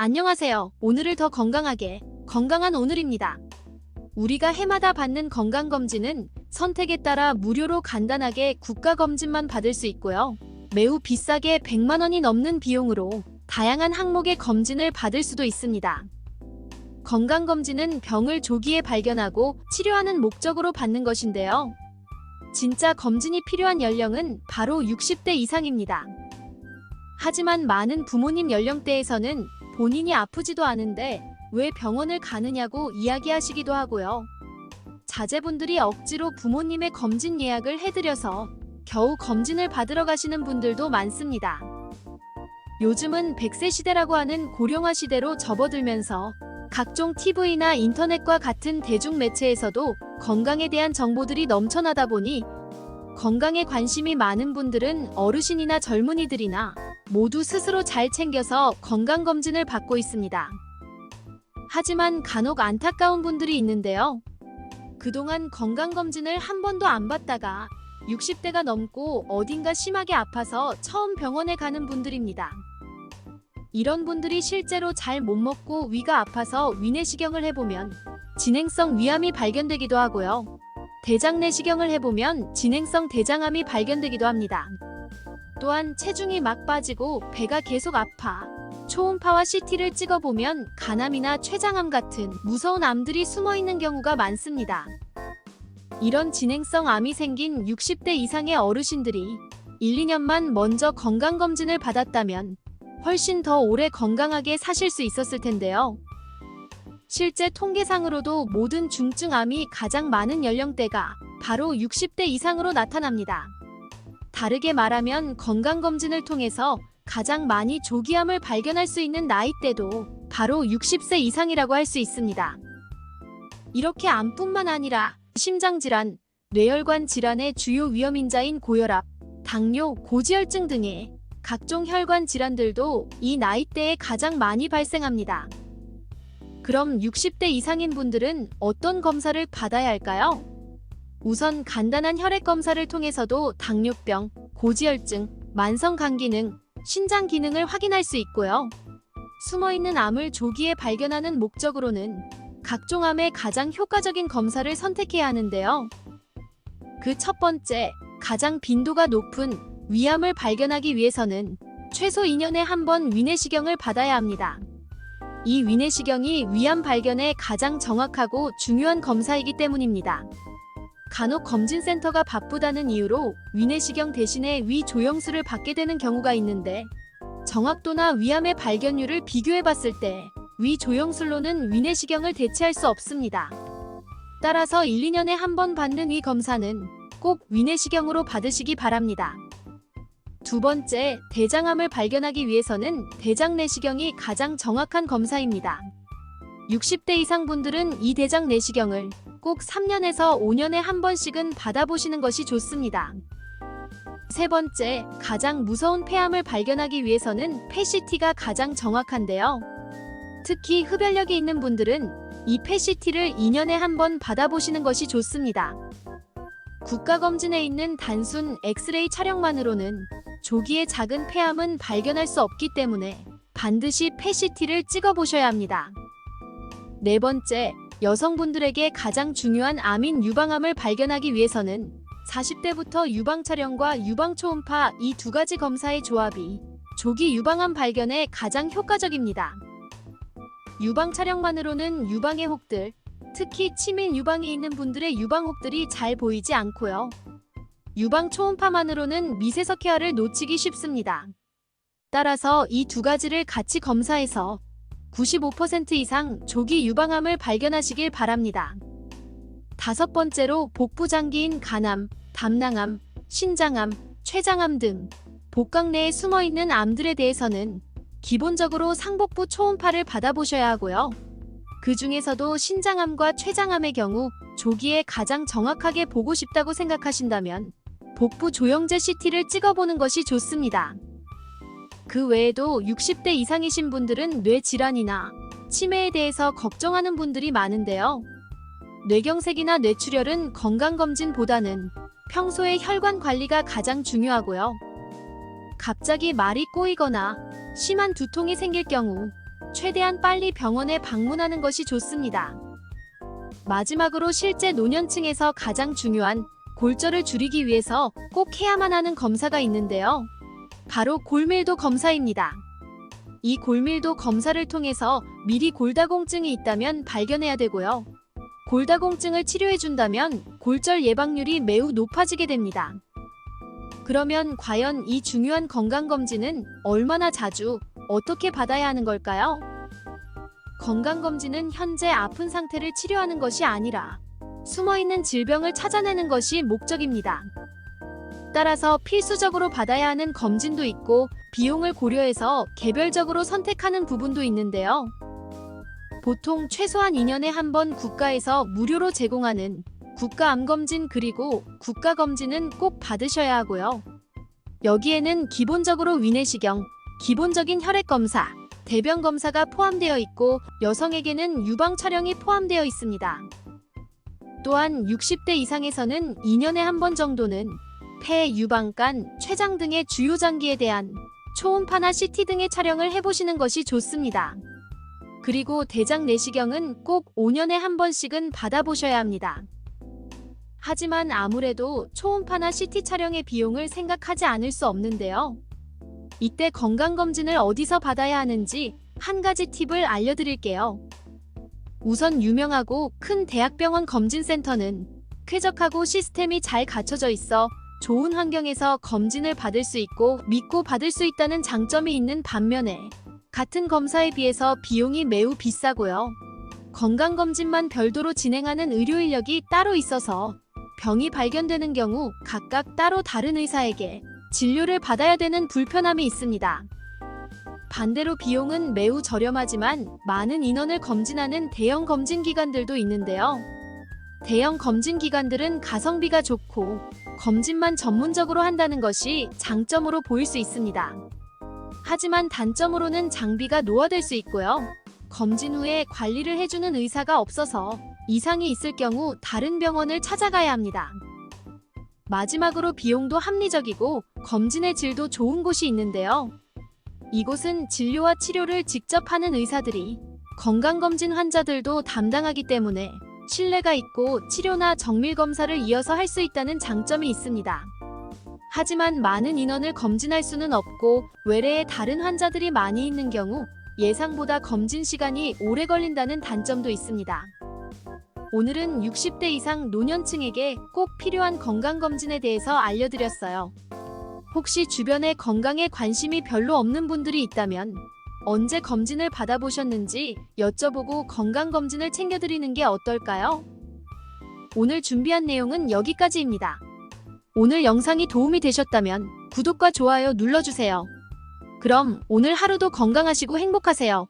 안녕하세요. 오늘을 더 건강하게, 건강한 오늘입니다. 우리가 해마다 받는 건강검진은 선택에 따라 무료로 간단하게 국가검진만 받을 수 있고요. 매우 비싸게 100만 원이 넘는 비용으로 다양한 항목의 검진을 받을 수도 있습니다. 건강검진은 병을 조기에 발견하고 치료하는 목적으로 받는 것인데요. 진짜 검진이 필요한 연령은 바로 60대 이상입니다. 하지만 많은 부모님 연령대에서는 본인이 아프지도 않은데 왜 병원을 가느냐고 이야기하시기도 하고요. 자제분들이 억지로 부모님의 검진 예약을 해드려서 겨우 검진을 받으러 가시는 분들도 많습니다. 요즘은 100세 시대라고 하는 고령화 시대로 접어들면서 각종 TV나 인터넷과 같은 대중매체에서도 건강에 대한 정보들이 넘쳐나다 보니 건강에 관심이 많은 분들은 어르신이나 젊은이들이나 모두 스스로 잘 챙겨서 건강검진을 받고 있습니다. 하지만 간혹 안타까운 분들이 있는데요. 그동안 건강검진을 한 번도 안 받다가 60대가 넘고 어딘가 심하게 아파서 처음 병원에 가는 분들입니다. 이런 분들이 실제로 잘 못 먹고 위가 아파서 위내시경을 해보면 진행성 위암이 발견되기도 하고요. 대장 내시경을 해보면 진행성 대장암이 발견되기도 합니다. 또한 체중이 막 빠지고 배가 계속 아파 초음파와 CT를 찍어보면 간암이나 췌장암 같은 무서운 암들이 숨어있는 경우가 많습니다. 이런 진행성 암이 생긴 60대 이상의 어르신들이 1, 2년만 먼저 건강검진을 받았다면 훨씬 더 오래 건강하게 사실 수 있었을 텐데요. 실제 통계상으로도 모든 중증암이 가장 많은 연령대가 바로 60대 이상으로 나타납니다. 다르게 말하면 건강검진을 통해서 가장 많이 조기암을 발견할 수 있는 나이대도 바로 60세 이상이라고 할 수 있습니다. 이렇게 암뿐만 아니라 심장질환, 뇌혈관 질환의 주요 위험인자인 고혈압, 당뇨, 고지혈증 등의 각종 혈관 질환들도 이 나이대에 가장 많이 발생합니다. 그럼 60대 이상인 분들은 어떤 검사를 받아야 할까요? 우선 간단한 혈액 검사를 통해서도 당뇨병, 고지혈증, 만성 간기능, 신장 기능을 확인할 수 있고요. 숨어있는 암을 조기에 발견하는 목적으로는 각종 암의 가장 효과적인 검사를 선택해야 하는데요. 그 첫 번째, 가장 빈도가 높은 위암을 발견하기 위해서는 최소 2년에 한 번 위내시경을 받아야 합니다. 이 위내시경이 위암 발견에 가장 정확하고 중요한 검사이기 때문입니다. 간혹 검진센터가 바쁘다는 이유로 위내시경 대신에 위 조영술을 받게 되는 경우가 있는데 정확도나 위암의 발견율을 비교해봤을 때 위 조영술로는 위내시경을 대체할 수 없습니다. 따라서 1, 2년에 한 번 받는 위 검사는 꼭 위내시경으로 받으시기 바랍니다. 두 번째, 대장암을 발견하기 위해서는 대장 내시경이 가장 정확한 검사입니다. 60대 이상 분들은 이 대장 내시경을 꼭 3년에서 5년에 한 번씩은 받아보시는 것이 좋습니다. 세 번째, 가장 무서운 폐암을 발견하기 위해서는 PET-CT가 가장 정확한데요. 특히 흡연력이 있는 분들은 이 PET-CT를 2년에 한 번 받아보시는 것이 좋습니다. 국가검진에 있는 단순 엑스레이 촬영만으로는 조기에 작은 폐암은 발견할 수 없기 때문에 반드시 PET-CT를 찍어보셔야 합니다. 네 번째, 여성분들에게 가장 중요한 암인 유방암을 발견하기 위해서는 40대부터 유방촬영과 유방초음파 이 두 가지 검사의 조합이 조기 유방암 발견에 가장 효과적입니다. 유방촬영만으로는 유방의 혹들, 특히 치민 유방이 있는 분들의 유방혹들이 잘 보이지 않고요. 유방 초음파만으로는 미세석 헤어를 놓치기 쉽습니다. 따라서 이 두 가지를 같이 검사해서 95% 이상 조기 유방암을 발견하시길 바랍니다. 다섯 번째로 복부 장기인 간암, 담낭암, 신장암, 췌장암 등 복강 내에 숨어있는 암들에 대해서는 기본적으로 상복부 초음파를 받아보셔야 하고요. 그 중에서도 신장암과 췌장암의 경우 조기에 가장 정확하게 보고 싶다고 생각하신다면 복부 조영제 CT를 찍어보는 것이 좋습니다. 그 외에도 60대 이상이신 분들은 뇌질환이나 치매에 대해서 걱정하는 분들이 많은데요. 뇌경색이나 뇌출혈은 건강검진보다는 평소의 혈관 관리가 가장 중요하고요. 갑자기 말이 꼬이거나 심한 두통이 생길 경우 최대한 빨리 병원에 방문하는 것이 좋습니다. 마지막으로 실제 노년층에서 가장 중요한 골절을 줄이기 위해서 꼭 해야만 하는 검사가 있는데요. 바로 골밀도 검사입니다. 이 골밀도 검사를 통해서 미리 골다공증이 있다면 발견해야 되고요. 골다공증을 치료해준다면 골절 예방률이 매우 높아지게 됩니다. 그러면 과연 이 중요한 건강검진은 얼마나 자주, 어떻게 받아야 하는 걸까요? 건강검진은 현재 아픈 상태를 치료하는 것이 아니라 숨어있는 질병을 찾아내는 것이 목적입니다. 따라서 필수적으로 받아야 하는 검진도 있고 비용을 고려해서 개별적으로 선택하는 부분도 있는데요. 보통 최소한 2년에 한 번 국가에서 무료로 제공하는 국가암검진 그리고 국가검진은 꼭 받으셔야 하고요. 여기에는 기본적으로 위내시경, 기본적인 혈액검사, 대변검사가 포함되어 있고 여성에게는 유방 촬영이 포함되어 있습니다. 또한 60대 이상에서는 2년에 한 번 정도는 폐, 유방간, 췌장 등의 주요 장기에 대한 초음파나 CT 등의 촬영을 해보시는 것이 좋습니다. 그리고 대장 내시경은 꼭 5년에 한 번씩은 받아보셔야 합니다. 하지만 아무래도 초음파나 CT 촬영의 비용을 생각하지 않을 수 없는데요. 이때 건강검진을 어디서 받아야 하는지 한 가지 팁을 알려드릴게요. 우선 유명하고 큰 대학병원 검진센터는 쾌적하고 시스템이 잘 갖춰져 있어 좋은 환경에서 검진을 받을 수 있고 믿고 받을 수 있다는 장점이 있는 반면에 같은 검사에 비해서 비용이 매우 비싸고요. 건강검진만 별도로 진행하는 의료 인력이 따로 있어서 병이 발견되는 경우 각각 따로 다른 의사에게 진료를 받아야 되는 불편함이 있습니다. 반대로 비용은 매우 저렴하지만 많은 인원을 검진하는 대형 검진기관들도 있는데요. 대형 검진기관들은 가성비가 좋고 검진만 전문적으로 한다는 것이 장점으로 보일 수 있습니다. 하지만 단점으로는 장비가 노화될 수 있고요. 검진 후에 관리를 해주는 의사가 없어서 이상이 있을 경우 다른 병원을 찾아가야 합니다. 마지막으로 비용도 합리적이고 검진의 질도 좋은 곳이 있는데요. 이곳은 진료와 치료를 직접 하는 의사들이 건강검진 환자들도 담당하기 때문에 신뢰가 있고 치료나 정밀검사를 이어서 할 수 있다는 장점이 있습니다. 하지만 많은 인원을 검진할 수는 없고 외래에 다른 환자들이 많이 있는 경우 예상보다 검진 시간이 오래 걸린다는 단점도 있습니다. 오늘은 60대 이상 노년층에게 꼭 필요한 건강검진에 대해서 알려드렸어요. 혹시 주변에 건강에 관심이 별로 없는 분들이 있다면 언제 검진을 받아보셨는지 여쭤보고 건강검진을 챙겨드리는 게 어떨까요? 오늘 준비한 내용은 여기까지입니다. 오늘 영상이 도움이 되셨다면 구독과 좋아요 눌러주세요. 그럼 오늘 하루도 건강하시고 행복하세요.